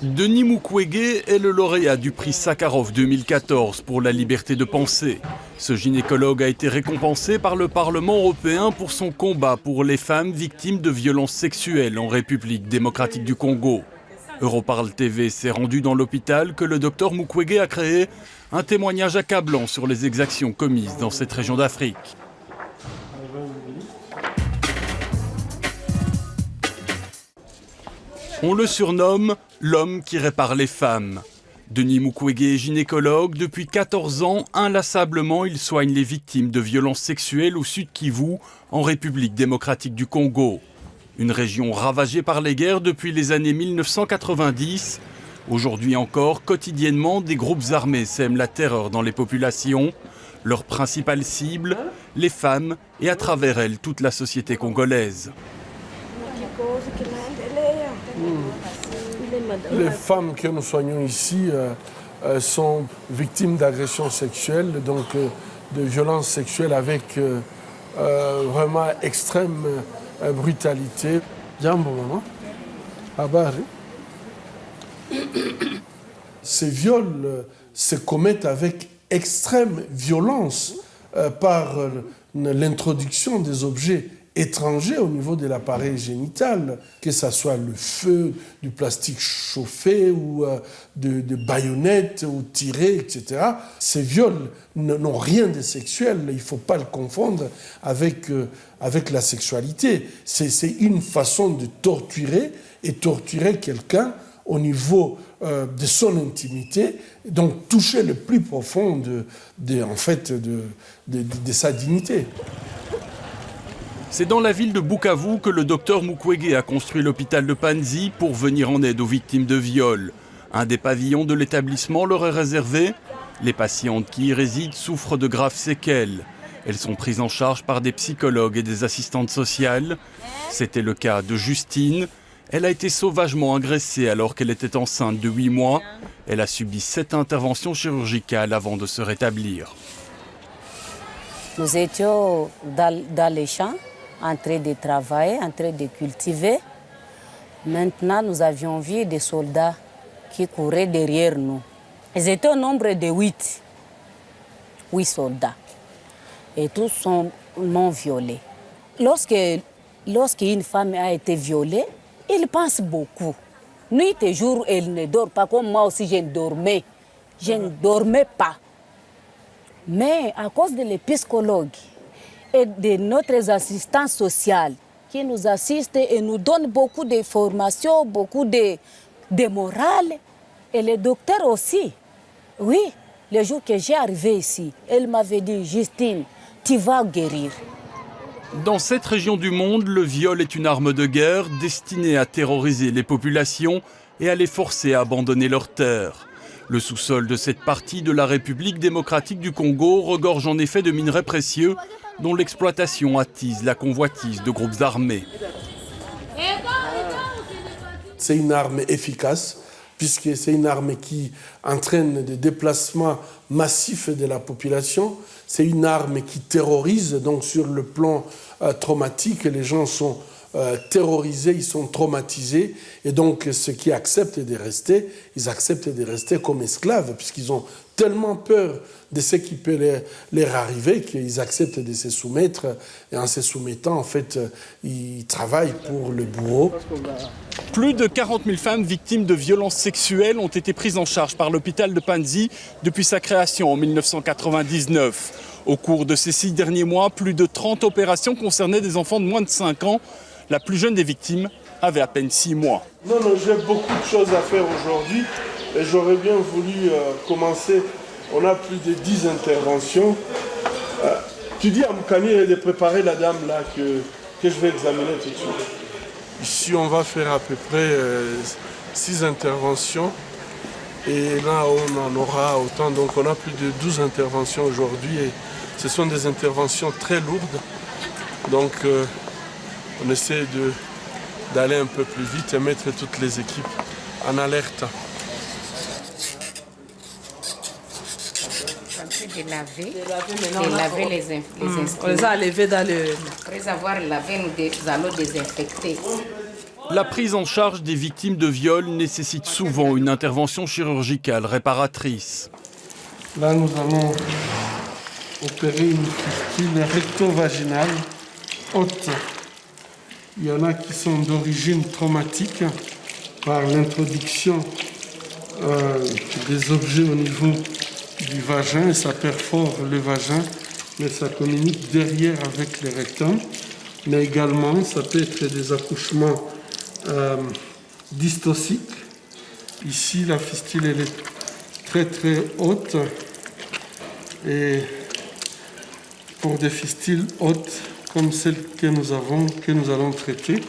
Denis Mukwege est le lauréat du prix Sakharov 2014 pour la liberté de penser. Ce gynécologue a été récompensé par le Parlement européen pour son combat pour les femmes victimes de violences sexuelles en République démocratique du Congo. Europarl TV s'est rendu dans l'hôpital que le docteur Mukwege a créé, un témoignage accablant sur les exactions commises dans cette région d'Afrique. On le surnomme l'homme qui répare les femmes. Denis Mukwege est gynécologue. Depuis 14 ans, inlassablement, il soigne les victimes de violences sexuelles au Sud Kivu, en République démocratique du Congo. Une région ravagée par les guerres depuis les années 1990. Aujourd'hui encore, quotidiennement, des groupes armés sèment la terreur dans les populations. Leur principale cible, les femmes et à travers elles toute la société congolaise. Les femmes que nous soignons ici sont victimes d'agressions sexuelles, donc de violences sexuelles avec vraiment extrême brutalité. Jambo, maman. Habari. Ces viols se commettent avec extrême violence par l'introduction des objets étrangers au niveau de l'appareil génital, que ce soit le feu, du plastique chauffé ou de baïonnettes ou tirées, etc. Ces viols n'ont rien de sexuel, il ne faut pas le confondre avec la sexualité. C'est une façon de torturer et torturer quelqu'un au niveau de son intimité, donc toucher le plus profond de sa dignité. C'est dans la ville de Bukavu que le docteur Mukwege a construit l'hôpital de Panzi pour venir en aide aux victimes de viols. Un des pavillons de l'établissement leur est réservé. Les patientes qui y résident souffrent de graves séquelles. Elles sont prises en charge par des psychologues et des assistantes sociales. C'était le cas de Justine. Elle a été sauvagement agressée alors qu'elle était enceinte de 8 mois. Elle a subi 7 interventions chirurgicales avant de se rétablir. Nous étions dans les champs, en train de travailler, en train de cultiver. Maintenant, nous avions vu des soldats qui couraient derrière nous. Ils étaient au nombre de 8 soldats. Et tous sont non violés. Lorsqu'une femme a été violée, il pense beaucoup. Nuit et jour, elle ne dort pas, comme moi aussi je dormais. Je ne dormais pas. Mais à cause de les psychologues et de notre assistance sociale qui nous assiste et nous donne beaucoup de formations, beaucoup de morale, et les docteurs aussi. Oui, le jour que j'ai arrivé ici, elle m'avait dit, Justine, tu vas guérir. Dans cette région du monde, le viol est une arme de guerre destinée à terroriser les populations et à les forcer à abandonner leurs terres. Le sous-sol de cette partie de la République démocratique du Congo regorge en effet de minerais précieux dont l'exploitation attise la convoitise de groupes armés. C'est une arme efficace puisque c'est une arme qui entraîne des déplacements massifs de la population. C'est une arme qui terrorise, donc sur le plan traumatique, les gens sont terrorisés, ils sont traumatisés, et donc ceux qui acceptent de rester, ils acceptent de rester comme esclaves, puisqu'ils ont tellement peur de ce qui peut leur arriver qu'ils acceptent de se soumettre, et en se soumettant, en fait, ils travaillent pour le bourreau. Plus de 40 000 femmes victimes de violences sexuelles ont été prises en charge par l'hôpital de Panzi depuis sa création en 1999. Au cours de ces 6 derniers mois, plus de 30 opérations concernaient des enfants de moins de 5 ans. La plus jeune des victimes avait à peine 6 mois. Non, j'ai beaucoup de choses à faire aujourd'hui et j'aurais bien voulu commencer. On a plus de 10 interventions. Tu dis à Moukani de préparer la dame là que je vais examiner tout de suite. Ici, on va faire à peu près 6 interventions. Et là, on en aura autant. Donc, on a plus de 12 interventions aujourd'hui. Et ce sont des interventions très lourdes. Donc, on essaie d'aller un peu plus vite et mettre toutes les équipes en alerte. De laver les instruments. On les a levés dans le... Après avoir lavé, nous allons désinfecter. La prise en charge des victimes de viol nécessite souvent une intervention chirurgicale réparatrice. Là, nous allons opérer une fistule recto-vaginale haute. Il y en a qui sont d'origine traumatique par l'introduction des objets au niveau du vagin. Et ça perfore le vagin, mais ça communique derrière avec le rectum. Mais également, ça peut être des accouchements dystociques. Ici, la fistule elle est très très haute. Et pour des fistules hautes comme celle que nous allons traiter,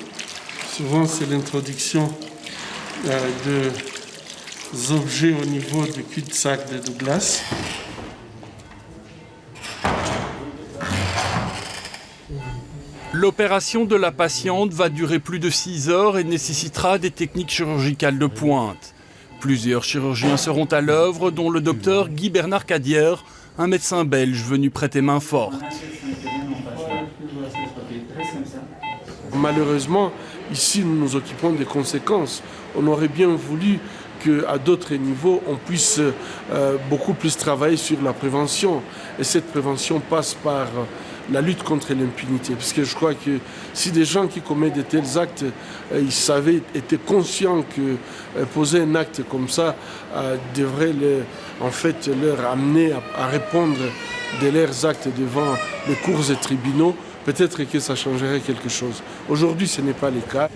souvent c'est l'introduction de objets au niveau du cul-de-sac de Douglas. L'opération de la patiente va durer plus de 6 heures et nécessitera des techniques chirurgicales de pointe. Plusieurs chirurgiens seront à l'œuvre, dont le docteur Guy Bernard Cadière, un médecin belge venu prêter main forte. Malheureusement, ici, nous nous occupons des conséquences. On aurait bien voulu qu'à d'autres niveaux, on puisse beaucoup plus travailler sur la prévention. Et cette prévention passe par la lutte contre l'impunité. Parce que je crois que si des gens qui commettent de tels actes, étaient conscients que poser un acte comme ça devrait leur amener à répondre de leurs actes devant les cours et tribunaux, peut-être que ça changerait quelque chose. Aujourd'hui, ce n'est pas le cas.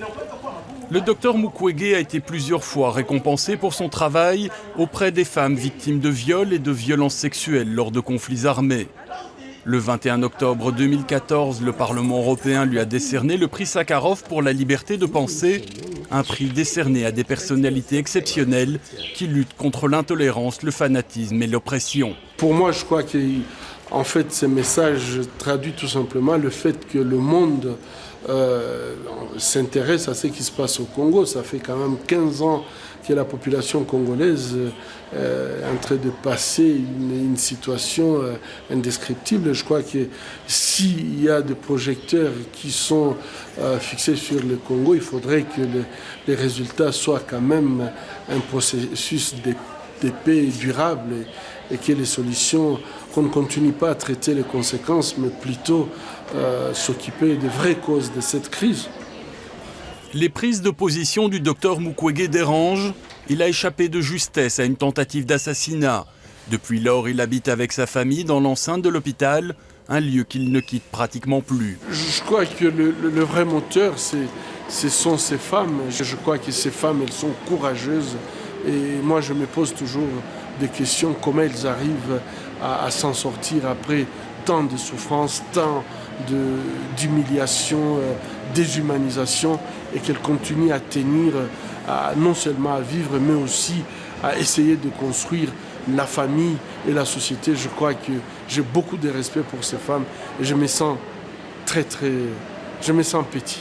Le docteur Mukwege a été plusieurs fois récompensé pour son travail auprès des femmes victimes de viols et de violences sexuelles lors de conflits armés. Le 21 octobre 2014, le Parlement européen lui a décerné le prix Sakharov pour la liberté de penser, un prix décerné à des personnalités exceptionnelles qui luttent contre l'intolérance, le fanatisme et l'oppression. Pour moi, je crois que ce message traduit tout simplement le fait que le monde s'intéresse à ce qui se passe au Congo. Ça fait quand même 15 ans que la population congolaise est en train de passer une situation indescriptible. Je crois que s'il y a des projecteurs qui sont fixés sur le Congo, il faudrait que les résultats soient quand même un processus de paix durable et que les solutions, qu'on ne continue pas à traiter les conséquences, mais plutôt s'occuper des vraies causes de cette crise. Les prises de position du docteur Mukwege dérangent. Il a échappé de justesse à une tentative d'assassinat. Depuis lors, il habite avec sa famille dans l'enceinte de l'hôpital, un lieu qu'il ne quitte pratiquement plus. Je crois que le vrai moteur, ce sont ces femmes. Je crois que ces femmes, elles sont courageuses. Et moi, je me pose toujours des questions, comment elles arrivent à s'en sortir après tant de souffrances, tant d'humiliation, déshumanisation, et qu'elles continuent à tenir, non seulement à vivre, mais aussi à essayer de construire la famille et la société. Je crois que j'ai beaucoup de respect pour ces femmes et je me sens petit.